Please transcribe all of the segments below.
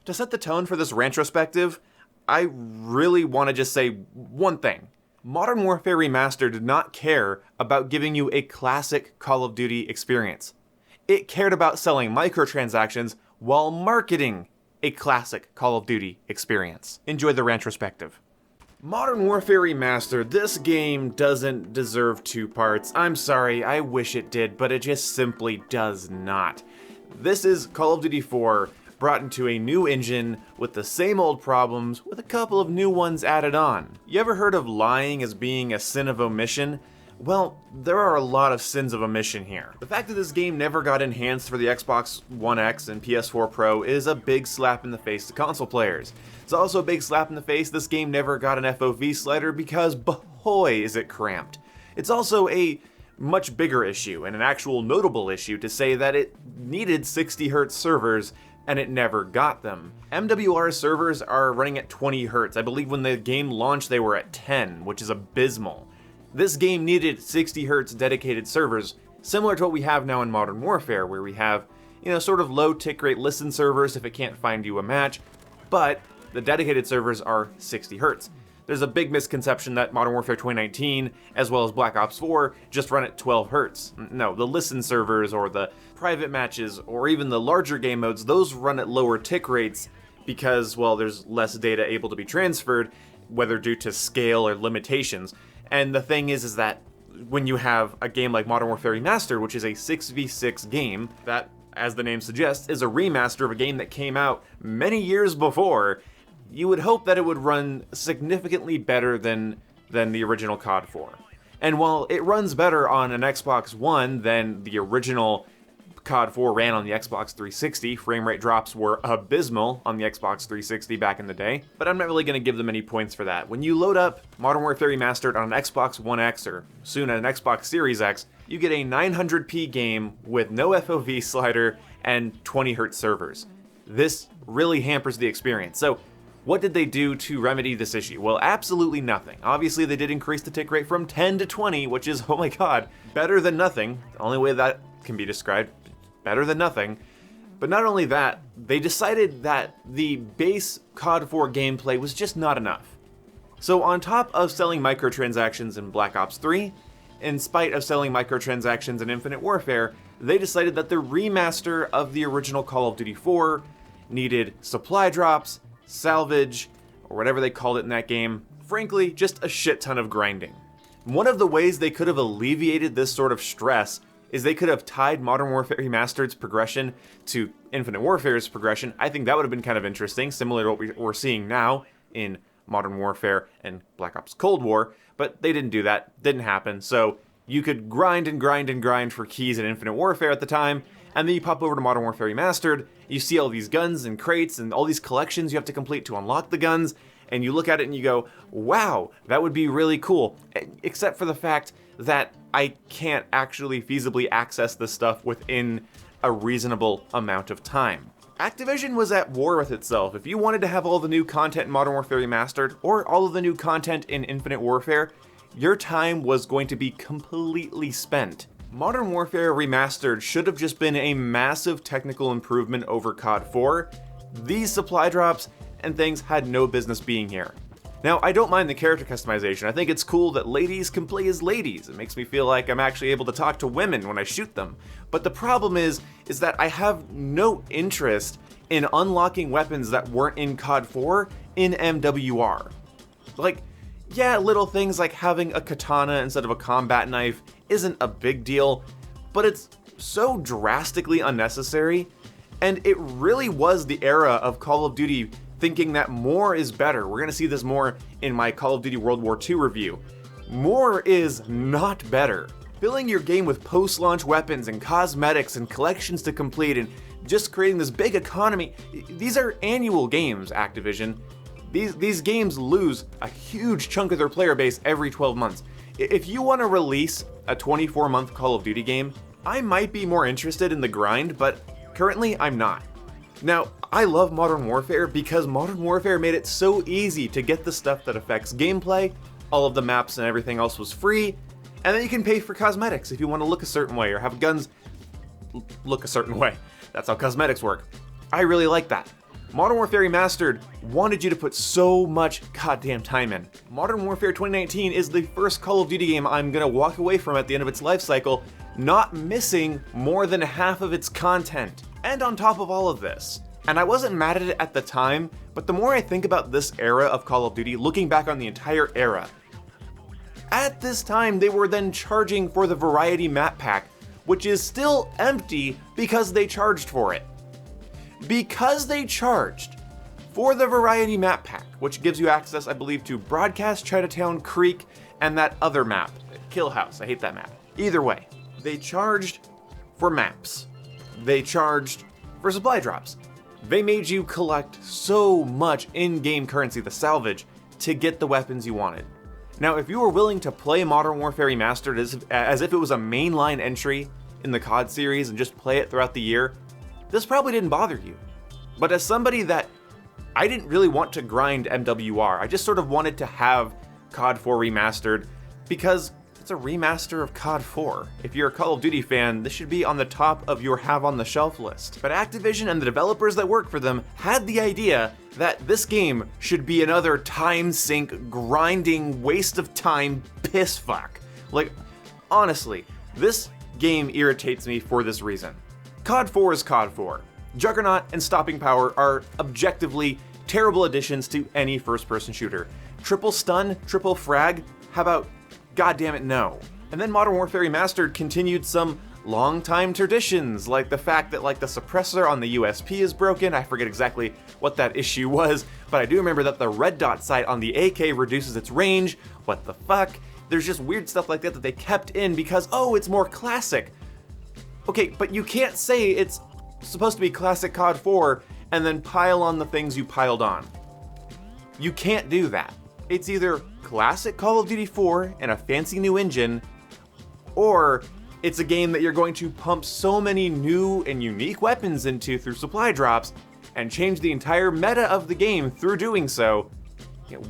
To set the tone for this retrospective, I really want to just say one thing. Modern Warfare Remastered did not care about giving you a classic Call of Duty experience. It cared about selling microtransactions while marketing a classic Call of Duty experience. Enjoy the retrospective. Modern Warfare Remastered, this game doesn't deserve two parts. I'm sorry, I wish it did, but it just simply does not. This is Call of Duty 4 brought into a new engine with the same old problems with a couple of new ones added on. You ever heard of lying as being a sin of omission? Well, there are a lot of sins of omission here. The fact that this game never got enhanced for the Xbox One X and PS4 Pro is a big slap in the face to console players. It's also a big slap in the face this game never got an FOV slider because boy is it cramped. It's also a much bigger issue and an actual notable issue to say that it needed 60Hz servers and it never got them. MWR servers are running at 20Hz. I believe when the game launched they were at 10, which is abysmal. This game needed 60Hz dedicated servers, similar to what we have now in Modern Warfare, where we have, sort of low tick rate listen servers if it can't find you a match, but the dedicated servers are 60Hz. There's a big misconception that Modern Warfare 2019, as well as Black Ops 4, just run at 12Hz. No, the listen servers or the private matches or even the larger game modes, those run at lower tick rates because, well, there's less data able to be transferred, whether due to scale or limitations. And the thing is that when you have a game like Modern Warfare Remastered, which is a 6v6 game, that, as the name suggests, is a remaster of a game that came out many years before, you would hope that it would run significantly better than the original COD 4. And while it runs better on an Xbox One than the original COD 4 ran on the Xbox 360, frame rate drops were abysmal on the Xbox 360 back in the day, but I'm not really going to give them any points for that. When you load up Modern Warfare Remastered on an Xbox One X or soon an Xbox Series X, you get a 900p game with no FOV slider and 20Hz servers. This really hampers the experience. So what did they do to remedy this issue? Well, absolutely nothing. Obviously, they did increase the tick rate from 10 to 20, which is, oh my god, better than nothing. The only way that can be described, better than nothing. But not only that, they decided that the base COD 4 gameplay was just not enough. So on top of selling microtransactions in Black Ops 3, in spite of selling microtransactions in Infinite Warfare, they decided that the remaster of the original Call of Duty 4 needed supply drops, salvage, or whatever they called it in that game. Frankly, just a shit ton of grinding. One of the ways they could have alleviated this sort of stress is they could have tied Modern Warfare Remastered's progression to Infinite Warfare's progression. I think that would have been kind of interesting, similar to what we're seeing now in Modern Warfare and Black Ops Cold War, but they didn't do that, didn't happen, so you could grind and grind and grind for keys in Infinite Warfare at the time, and then you pop over to Modern Warfare Remastered, you see all these guns and crates and all these collections you have to complete to unlock the guns, and you look at it and you go, wow, that would be really cool. Except for the fact that I can't actually feasibly access this stuff within a reasonable amount of time. Activision was at war with itself. If you wanted to have all the new content in Modern Warfare Remastered, or all of the new content in Infinite Warfare, your time was going to be completely spent. Modern Warfare Remastered should have just been a massive technical improvement over COD 4. These supply drops and things had no business being here. Now, I don't mind the character customization. I think it's cool that ladies can play as ladies. It makes me feel like I'm actually able to talk to women when I shoot them. But the problem is that I have no interest in unlocking weapons that weren't in COD 4 in MWR. Like, yeah, little things like having a katana instead of a combat knife isn't a big deal, but it's so drastically unnecessary, and it really was the era of Call of Duty thinking that more is better. We're gonna see this more in my Call of Duty World War II review. More is not better. Filling your game with post-launch weapons and cosmetics and collections to complete and just creating this big economy. These are annual games, Activision. These games lose a huge chunk of their player base every 12 months. If you want to release a 24-month Call of Duty game, I might be more interested in the grind, but currently I'm not. Now, I love Modern Warfare because Modern Warfare made it so easy to get the stuff that affects gameplay, all of the maps and everything else was free, and then you can pay for cosmetics if you want to look a certain way or have guns look a certain way. That's how cosmetics work. I really like that. Modern Warfare Remastered wanted you to put so much goddamn time in. Modern Warfare 2019 is the first Call of Duty game I'm gonna walk away from at the end of its life cycle, not missing more than half of its content. And on top of all of this, and I wasn't mad at it at the time, but the more I think about this era of Call of Duty, looking back on the entire era, at this time they were then charging for the Variety Map Pack, which is still empty because they charged for it. Because they charged for the Variety Map Pack, which gives you access, I believe, to Broadcast, Chinatown, Creek, and that other map, Kill House. I hate that map. Either way, they charged for maps. They charged for supply drops. They made you collect so much in-game currency, the salvage, to get the weapons you wanted. Now, if you were willing to play Modern Warfare Remastered as if it was a mainline entry in the COD series and just play it throughout the year, this probably didn't bother you. But as somebody that I didn't really want to grind MWR, I just sort of wanted to have COD 4 Remastered because it's a remaster of COD 4. If you're a Call of Duty fan, this should be on the top of your have on the shelf list. But Activision and the developers that work for them had the idea that this game should be another time sink, grinding, waste of time piss fuck. Like, honestly, this game irritates me for this reason. COD 4 is COD 4. Juggernaut and Stopping Power are objectively terrible additions to any first-person shooter. Triple stun, triple frag, how about goddammit no? And then Modern Warfare Remastered continued some long-time traditions, like the fact that the suppressor on the USP is broken. I forget exactly what that issue was, but I do remember that the red dot sight on the AK reduces its range. What the fuck? There's just weird stuff like that they kept in because, oh, it's more classic. Okay, but you can't say it's supposed to be classic COD 4 and then pile on the things you piled on. You can't do that. It's either classic Call of Duty 4 and a fancy new engine, or it's a game that you're going to pump so many new and unique weapons into through supply drops and change the entire meta of the game through doing so.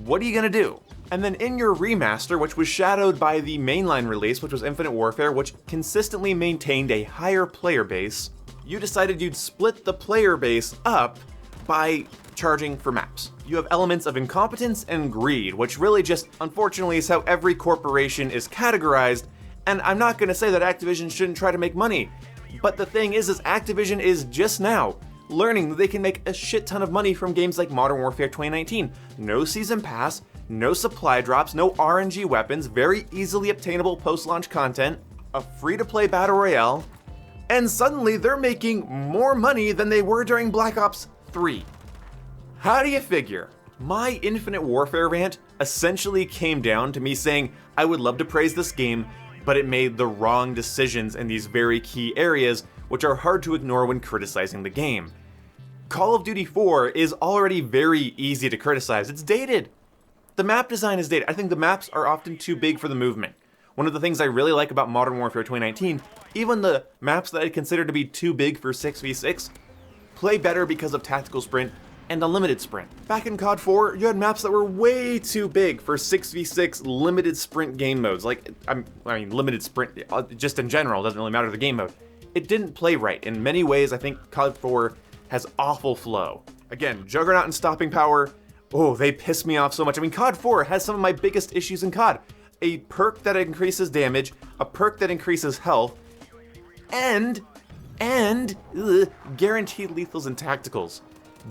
What are you gonna do? And then in your remaster, which was shadowed by the mainline release, which was Infinite Warfare, which consistently maintained a higher player base, you decided you'd split the player base up by charging for maps. You have elements of incompetence and greed, which really just, unfortunately, is how every corporation is categorized, and I'm not gonna say that Activision shouldn't try to make money, but the thing is Activision is just now learning that they can make a shit ton of money from games like Modern Warfare 2019. No season pass, no supply drops, no RNG weapons, very easily obtainable post-launch content, a free-to-play battle royale, and suddenly they're making more money than they were during Black Ops 3. How do you figure? My Infinite Warfare rant essentially came down to me saying I would love to praise this game, but it made the wrong decisions in these very key areas, which are hard to ignore when criticizing the game. Call of Duty 4 is already very easy to criticize. It's dated. The map design is dated. I think the maps are often too big for the movement. One of the things I really like about Modern Warfare 2019, even the maps that I consider to be too big for 6v6, play better because of Tactical Sprint and Unlimited Sprint. Back in COD 4, you had maps that were way too big for 6v6 limited sprint game modes. Limited sprint, just in general, doesn't really matter the game mode. It didn't play right. In many ways, I think COD 4 has awful flow. Again, Juggernaut and Stopping Power, oh, they piss me off so much. I mean, COD 4 has some of my biggest issues in COD. A perk that increases damage, a perk that increases health, and guaranteed lethals and tacticals.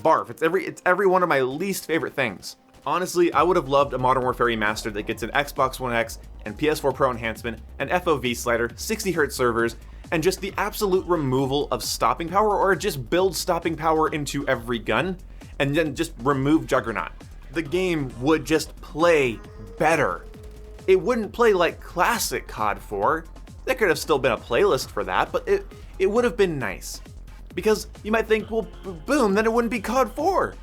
Barf, it's every one of my least favorite things. Honestly, I would have loved a Modern Warfare Remastered that gets an Xbox One X and PS4 Pro enhancement, an FOV slider, 60Hz servers, and just the absolute removal of stopping power, or just build stopping power into every gun, and then just remove Juggernaut. The game would just play better. It wouldn't play like classic COD 4. There could have still been a playlist for that, but it would have been nice. Because you might think, well, boom, then it wouldn't be COD 4.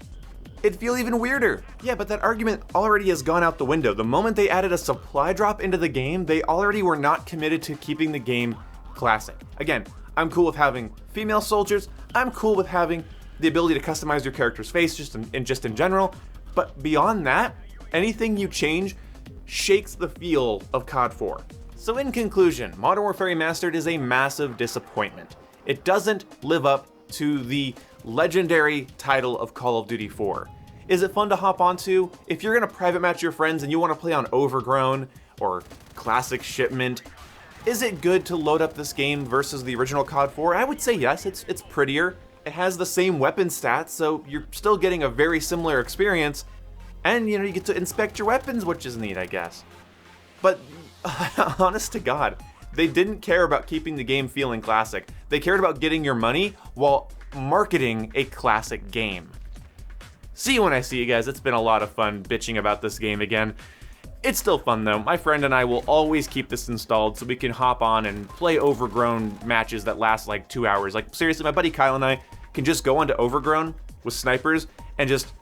It'd feel even weirder. Yeah, but that argument already has gone out the window. The moment they added a supply drop into the game, they already were not committed to keeping the game classic. Again, I'm cool with having female soldiers. I'm cool with having the ability to customize your character's face just in general. But beyond that, anything you change shakes the feel of COD 4. So in conclusion, Modern Warfare Remastered is a massive disappointment. It doesn't live up to the legendary title of Call of Duty 4. Is it fun to hop onto? If you're gonna private match your friends and you want to play on Overgrown or Classic Shipment, is it good to load up this game versus the original COD 4? I would say yes, it's prettier. It has the same weapon stats, so you're still getting a very similar experience, and you get to inspect your weapons, which is neat, I guess. But honest to God, they didn't care about keeping the game feeling classic. They cared about getting your money while marketing a classic game. See you when I see you guys. It's been a lot of fun bitching about this game again. It's still fun though. My friend and I will always keep this installed so we can hop on and play Overgrown matches that last like 2 hours. Like seriously, my buddy Kyle and I can just go onto Overgrown with snipers and just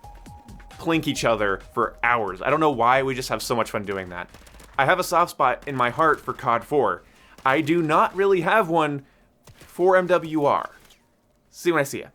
plink each other for hours. I don't know why, we just have so much fun doing that. I have a soft spot in my heart for COD 4. I do not really have one for MWR. See you when I see ya.